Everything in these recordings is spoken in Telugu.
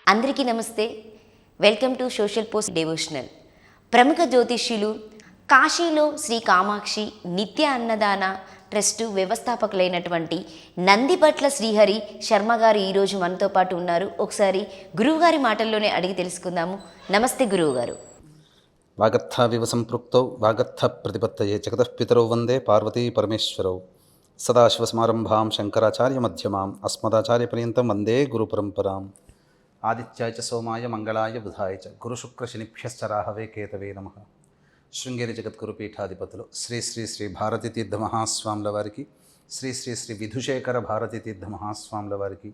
అందరికీ నమస్తే. Welcome to social post devotional. ప్రముఖ జ్యోతిష్యులు, కాశీలో శ్రీ కామాక్షి నిత్య అన్నదాన ట్రస్టు వ్యవస్థాపకులైనటువంటి నందిపట్ల శ్రీహరి శర్మ గారు ఈరోజు మనతో పాటు ఉన్నారు. ఒకసారి గురువుగారి మాటల్లోనే అడిగి తెలుసుకుందాము. నమస్తే గురువుగారు. వాగర్థావివ సంపృక్తౌ వాగర్థ ప్రతిపత్తయే జగతః పితరౌ వందే పార్వతీ పరమేశ్వరౌ సదాశివసమారంభాం శంకరాచార్య మధ్యమాం అస్మదాచార్యపర్యంతం వందే గురుపరంపరాం. ఆదిత్యాయ చ సోమాయ మంగళాయ బుధాయ చ గురుశుక్రశనిభ్యశ్చ రాహవే కేతవే నమః. శృంగేరి జగద్గురు పీఠాధిపతులు శ్రీ శ్రీ శ్రీ భారతీ తీర్థ మహాస్వాముల వారికి, శ్రీ శ్రీ శ్రీ విధుశేఖర భారతీ తీర్థ మహాస్వాముల వారికి,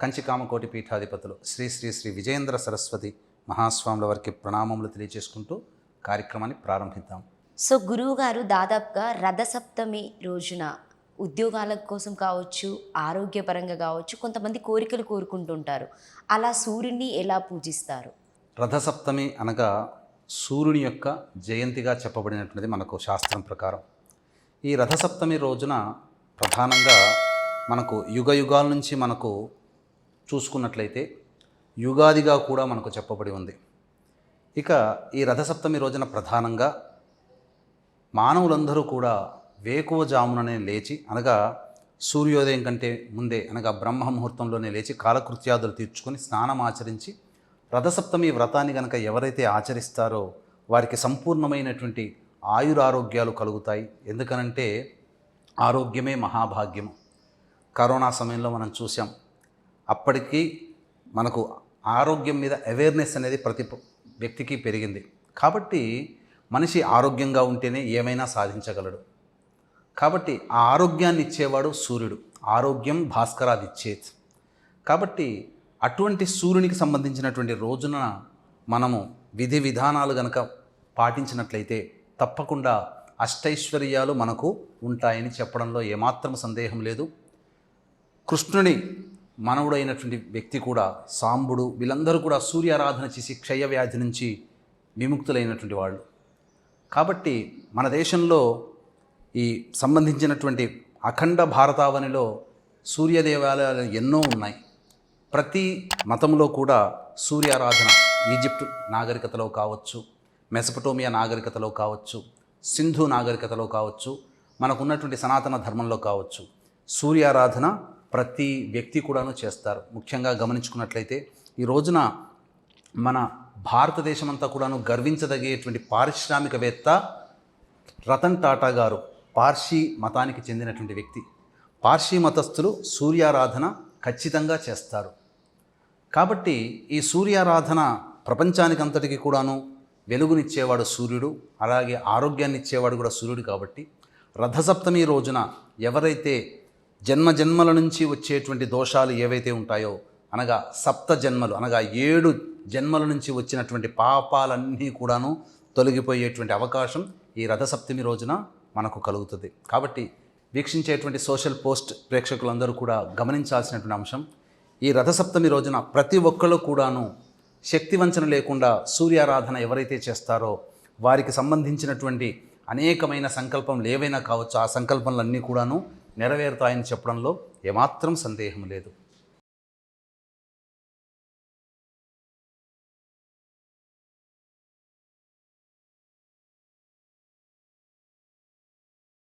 కంచికామకోటి పీఠాధిపతులు శ్రీ శ్రీ శ్రీ విజయేంద్ర సరస్వతి మహాస్వాముల వారికి ప్రణామములు తెలియజేసుకుంటూ కార్యక్రమాన్ని ప్రారంభిద్దాం. సో గురువుగారు దాదాపుగా రథసప్తమి రోజున ఉద్యోగాల కోసం కావచ్చు, ఆరోగ్యపరంగా కావచ్చు, కొంతమంది కోరికలు కోరుకుంటుంటారు. అలా సూర్యుడిని ఎలా పూజిస్తారు? రథసప్తమి అనగా సూర్యుని యొక్క జయంతిగా చెప్పబడినటువంటిది మనకు శాస్త్రం ప్రకారం. ఈ రథసప్తమి రోజున ప్రధానంగా మనకు యుగ యుగాల నుంచి మనకు చూసుకున్నట్లయితే యుగాదిగా కూడా మనకు చెప్పబడి ఉంది. ఇక ఈ రథసప్తమి రోజున ప్రధానంగా మానవులందరూ కూడా వేకువజాముననే లేచి, అనగా సూర్యోదయం కంటే ముందే, అనగా బ్రహ్మ ముహూర్తంలోనే లేచి కాలకృత్యాదులు తీర్చుకొని స్నానం ఆచరించి రథసప్తమి వ్రతాన్ని కనుక ఎవరైతే ఆచరిస్తారో వారికి సంపూర్ణమైనటువంటి ఆయురారోగ్యాలు కలుగుతాయి. ఎందుకనంటే ఆరోగ్యమే మహాభాగ్యము. కరోనా సమయంలో మనం చూసాం. అప్పటికీ మనకు ఆరోగ్యం మీద అవేర్నెస్ అనేది ప్రతి వ్యక్తికి పెరిగింది. కాబట్టి మనిషి ఆరోగ్యంగా ఉంటేనే ఏమైనా సాధించగలడు. కాబట్టి ఆ ఆరోగ్యాన్ని ఇచ్చేవాడు సూర్యుడు. ఆరోగ్యం భాస్కరాదిచ్చేత్. కాబట్టి అటువంటి సూర్యునికి సంబంధించినటువంటి రోజున మనము విధి విధానాలు గనక పాటించినట్లయితే తప్పకుండా అష్టైశ్వర్యాలు మనకు ఉంటాయని చెప్పడంలో ఏమాత్రం సందేహం లేదు. కృష్ణుని మనవుడైనటువంటి వ్యక్తి కూడా, సాంబుడు, వీళ్ళందరూ కూడా సూర్యారాధన చేసి క్షయవ్యాధి నుంచి విముక్తులైనటువంటి వాళ్ళు. కాబట్టి మన దేశంలో ఈ సంబంధించినటువంటి అఖండ భారతావనిలో సూర్య దేవాలయాలు ఎన్నో ఉన్నాయి. ప్రతి మతంలో కూడా సూర్యారాధన, ఈజిప్ట్ నాగరికతలో కావచ్చు, మెసపటోమియా నాగరికతలో కావచ్చు, సింధు నాగరికతలో కావచ్చు, మనకున్నటువంటి సనాతన ధర్మంలో కావచ్చు, సూర్యారాధన ప్రతి వ్యక్తి కూడాను చేస్తారు. ముఖ్యంగా గమనించుకున్నట్లయితే ఈ రోజున మన భారతదేశమంతా కూడాను గర్వించదగేటువంటి పారిశ్రామికవేత్త రతన్ టాటా గారు పార్సీ మతానికి చెందినటువంటి వ్యక్తి. పార్సీ మతస్థులు సూర్యారాధన ఖచ్చితంగా చేస్తారు. కాబట్టి ఈ సూర్యారాధన ప్రపంచానికంతటికి కూడాను వెలుగునిచ్చేవాడు సూర్యుడు, అలాగే ఆరోగ్యాన్ని ఇచ్చేవాడు కూడా సూర్యుడు. కాబట్టి రథసప్తమి రోజున ఎవరైతే జన్మజన్మల నుంచి వచ్చేటువంటి దోషాలు ఏవైతే ఉంటాయో, అనగా సప్త జన్మలు, అనగా 7 జన్మల నుంచి వచ్చినటువంటి పాపాలన్నీ కూడాను తొలగిపోయేటువంటి అవకాశం ఈ రథసప్తమి రోజున మనకు కలుగుతుంది. కాబట్టి వీక్షించేటువంటి సోషల్ పోస్ట్ ప్రేక్షకులందరూ కూడా గమనించాల్సినటువంటి అంశం, ఈ రథసప్తమి రోజున ప్రతి ఒక్కళ్ళు కూడాను శక్తివంచన లేకుండా సూర్యారాధన ఎవరైతే చేస్తారో వారికి సంబంధించినటువంటి అనేకమైన సంకల్పంలు ఏవైనా కావచ్చు, ఆ సంకల్పంలన్నీ కూడాను నెరవేరుతాయని చెప్పడంలో ఏమాత్రం సందేహం లేదు.